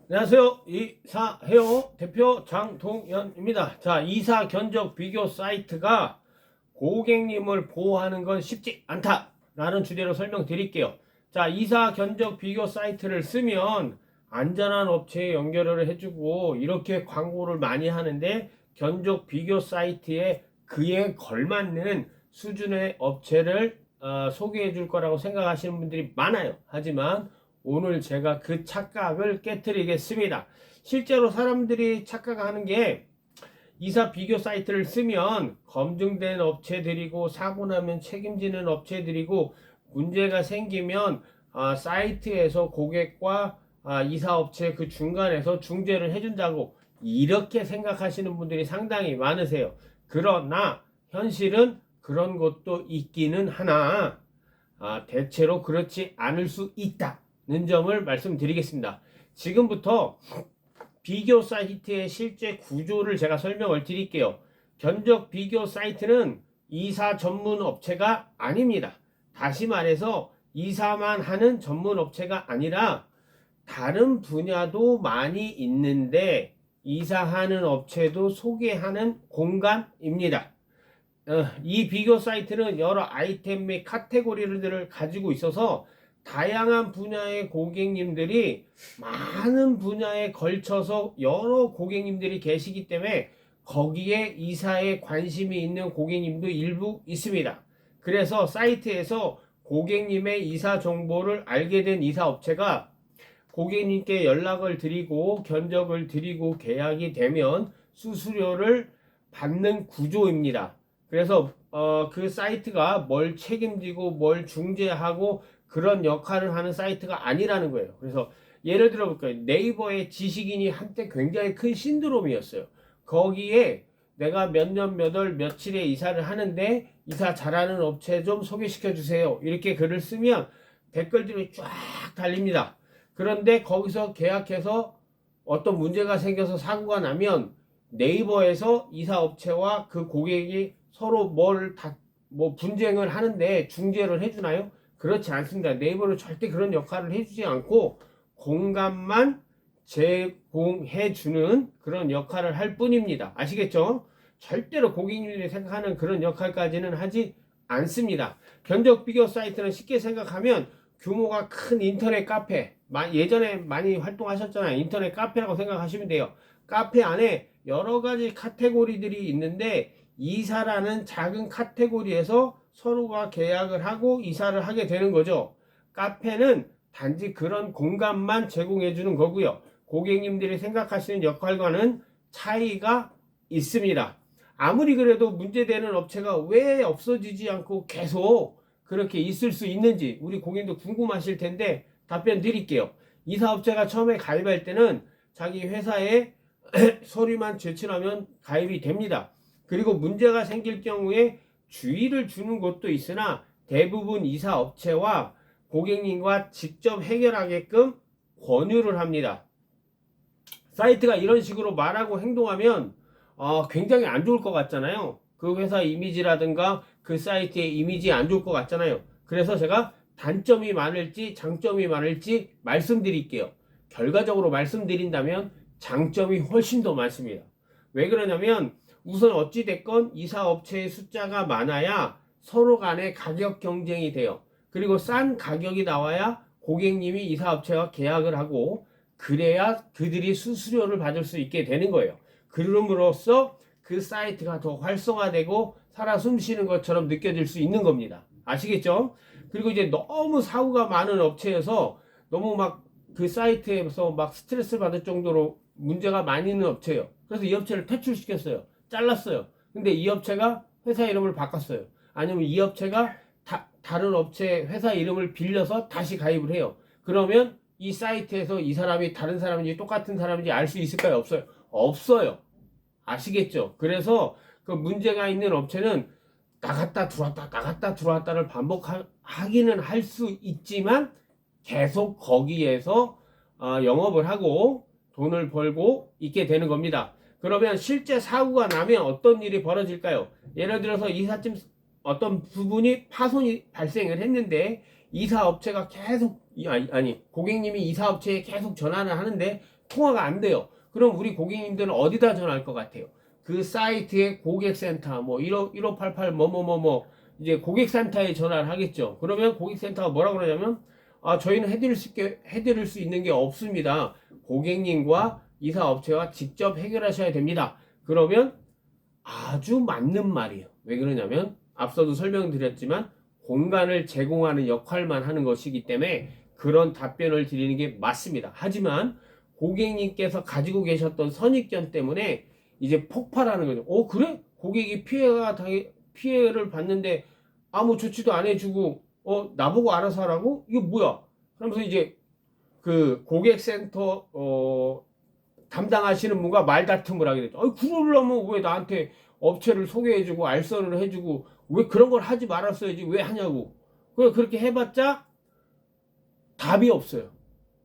안녕하세요. 이사해요 대표 장동현입니다. 자, 이사 견적 비교 사이트가 고객님을 보호하는 건 쉽지 않다라는 주제로 설명드릴게요. 자, 이사 견적 비교 사이트를 쓰면 안전한 업체에 연결을 해주고 이렇게 광고를 많이 하는데 견적 비교 사이트에 그에 걸맞는 수준의 업체를 소개해 줄 거라고 생각하시는 분들이 많아요. 하지만 오늘 제가 그 착각을 깨뜨리겠습니다. 실제로 사람들이 착각하는 게 이사 비교 사이트를 쓰면 검증된 업체들이고 사고 나면 책임지는 업체들이고 문제가 생기면 사이트에서 고객과 이사업체 그 중간에서 중재를 해준다고 이렇게 생각하시는 분들이 상당히 많으세요. 그러나 현실은 그런 것도 있기는 하나 대체로 그렇지 않을 수 있다는 점을 말씀드리겠습니다. 지금부터 비교 사이트의 실제 구조를 제가 설명을 드릴게요. 견적 비교 사이트는 이사 전문 업체가 아닙니다. 다시 말해서 이사만 하는 전문 업체가 아니라 다른 분야도 많이 있는데 이사하는 업체도 소개하는 공간입니다. 이 비교 사이트는 여러 아이템 및 카테고리들을 가지고 있어서 다양한 분야의 고객님들이 많은 분야에 걸쳐서 여러 고객님들이 계시기 때문에 거기에 이사에 관심이 있는 고객님도 일부 있습니다. 그래서 사이트에서 고객님의 이사 정보를 알게 된 이사업체가 고객님께 연락을 드리고 견적을 드리고 계약이 되면 수수료를 받는 구조입니다. 그래서 그 사이트가 뭘 책임지고 뭘 중재하고 그런 역할을 하는 사이트가 아니라는 거예요. 그래서 예를 들어 볼까요? 네이버의 지식인이 한때 굉장히 큰 신드롬이었어요. 거기에 내가 몇 년 몇 월 며칠에 이사를 하는데 이사 잘하는 업체 좀 소개시켜 주세요. 이렇게 글을 쓰면 댓글들이 쫙 달립니다. 그런데 거기서 계약해서 어떤 문제가 생겨서 사고가 나면 네이버에서 이사업체와 그 고객이 서로 뭐 분쟁을 하는데 중재를 해주나요? 그렇지 않습니다. 네이버는 절대 그런 역할을 해주지 않고 공간만 제공해주는 그런 역할을 할 뿐입니다. 아시겠죠? 절대로 고객님들이 생각하는 그런 역할까지는 하지 않습니다. 견적 비교 사이트는 쉽게 생각하면 규모가 큰 인터넷 카페, 예전에 많이 활동하셨잖아요. 인터넷 카페라고 생각하시면 돼요. 카페 안에 여러 가지 카테고리들이 있는데 이사라는 작은 카테고리에서 서로가 계약을 하고 이사를 하게 되는 거죠. 카페는 단지 그런 공간만 제공해 주는 거고요. 고객님들이 생각하시는 역할과는 차이가 있습니다. 아무리 그래도 문제되는 업체가 왜 없어지지 않고 계속 그렇게 있을 수 있는지 우리 고객님도 궁금하실 텐데 답변 드릴게요. 이사업체가 처음에 가입할 때는 자기 회사에 서류만 제출하면 가입이 됩니다. 그리고 문제가 생길 경우에 주의를 주는 곳도 있으나 대부분 이사업체와 고객님과 직접 해결하게끔 권유를 합니다. 사이트가 이런 식으로 말하고 행동하면 굉장히 안 좋을 것 같잖아요. 그 회사 이미지라든가 그 사이트의 이미지 안 좋을 것 같잖아요. 그래서 제가 단점이 많을지 장점이 많을지 말씀드릴게요. 결과적으로 말씀드린다면 장점이 훨씬 더 많습니다. 왜 그러냐면 우선 어찌됐건 이사업체의 숫자가 많아야 서로 간에 가격 경쟁이 돼요. 그리고 싼 가격이 나와야 고객님이 이사업체와 계약을 하고 그래야 그들이 수수료를 받을 수 있게 되는 거예요. 그럼으로써 그 사이트가 더 활성화되고 살아 숨쉬는 것처럼 느껴질 수 있는 겁니다. 아시겠죠? 그리고 이제 너무 사고가 많은 업체에서 너무 막 그 사이트에서 막 스트레스 받을 정도로 문제가 많이 있는 업체예요. 그래서 이 업체를 퇴출시켰어요. 잘랐어요. 근데 이 업체가 회사 이름을 바꿨어요. 아니면 이 업체가 다른 업체 회사 이름을 빌려서 다시 가입을 해요. 그러면 이 사이트에서 이 사람이 다른 사람인지 똑같은 사람인지 알 수 있을까요? 없어요. 없어요. 아시겠죠? 그래서 그 문제가 있는 업체는 나갔다 들어왔다를 반복하기는 할 수 있지만 계속 거기에서 영업을 하고 돈을 벌고 있게 되는 겁니다. 그러면 실제 사고가 나면 어떤 일이 벌어질까요? 예를 들어서 이삿짐 어떤 부분이 파손이 발생을 했는데 이사업체가 계속 고객님이 이사업체에 계속 전화를 하는데 통화가 안 돼요. 그럼 우리 고객님들은 어디다 전화할 것 같아요? 그 사이트의 고객센터 뭐 1588 뭐뭐뭐뭐 이제 고객센터에 전화를 하겠죠. 그러면 고객센터가 뭐라 그러냐면 저희는 해드릴 수 있는 게 없습니다. 고객님과 이사업체와 직접 해결하셔야 됩니다. 그러면 아주 맞는 말이에요. 왜 그러냐면 앞서도 설명드렸지만 공간을 제공하는 역할만 하는 것이기 때문에 그런 답변을 드리는 게 맞습니다. 하지만 고객님께서 가지고 계셨던 선입견 때문에 이제 폭발하는 거죠. 그래? 고객이 피해를 봤는데 아무 조치도 안 해주고 나보고 알아서 하라고? 이거 뭐야? 그러면서 이제 그 고객센터 담당하시는 분과 말다툼을 하게 됐죠. 그러려면 왜 나한테 업체를 소개해주고 알선을 해주고 왜 그런 걸 하지 말았어야지 왜 하냐고. 그렇게 해봤자 답이 없어요.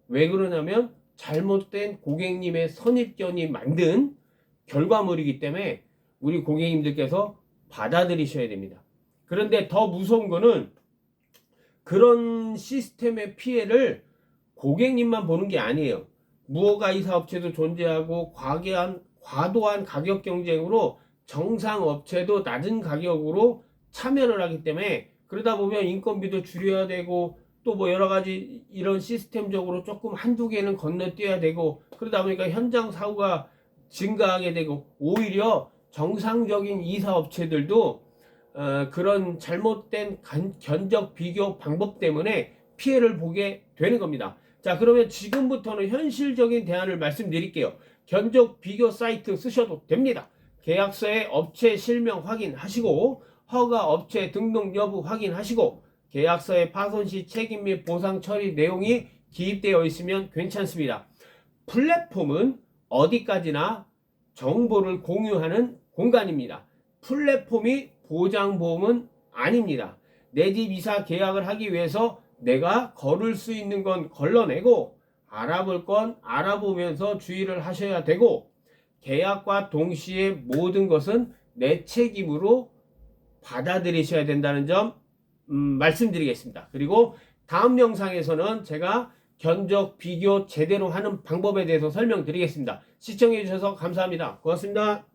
왜 그러냐면 잘못된 고객님의 선입견이 만든 결과물이기 때문에 우리 고객님들께서 받아들이셔야 됩니다. 그런데 더 무서운 거는 그런 시스템의 피해를 고객님만 보는 게 아니에요. 무허가 이사업체도 존재하고 과도한 가격 경쟁으로 정상업체도 낮은 가격으로 참여를 하기 때문에 그러다 보면 인건비도 줄여야 되고 또 뭐 여러 가지 이런 시스템적으로 조금 한두 개는 건너뛰어야 되고 그러다 보니까 현장 사고가 증가하게 되고 오히려 정상적인 이사업체들도 그런 잘못된 견적 비교 방법 때문에 피해를 보게 되는 겁니다. 자, 그러면 지금부터는 현실적인 대안을 말씀드릴게요. 견적 비교 사이트 쓰셔도 됩니다. 계약서에 업체 실명 확인하시고 허가 업체 등록 여부 확인하시고 계약서에 파손 시 책임 및 보상 처리 내용이 기입되어 있으면 괜찮습니다. 플랫폼은 어디까지나 정보를 공유하는 공간입니다. 플랫폼이 보장보험은 아닙니다. 내 집 이사 계약을 하기 위해서 내가 걸을 수 있는 건 걸러내고 알아볼 건 알아보면서 주의를 하셔야 되고 계약과 동시에 모든 것은 내 책임으로 받아들이셔야 된다는 점 말씀드리겠습니다. 그리고 다음 영상에서는 제가 견적 비교 제대로 하는 방법에 대해서 설명드리겠습니다. 시청해 주셔서 감사합니다. 고맙습니다.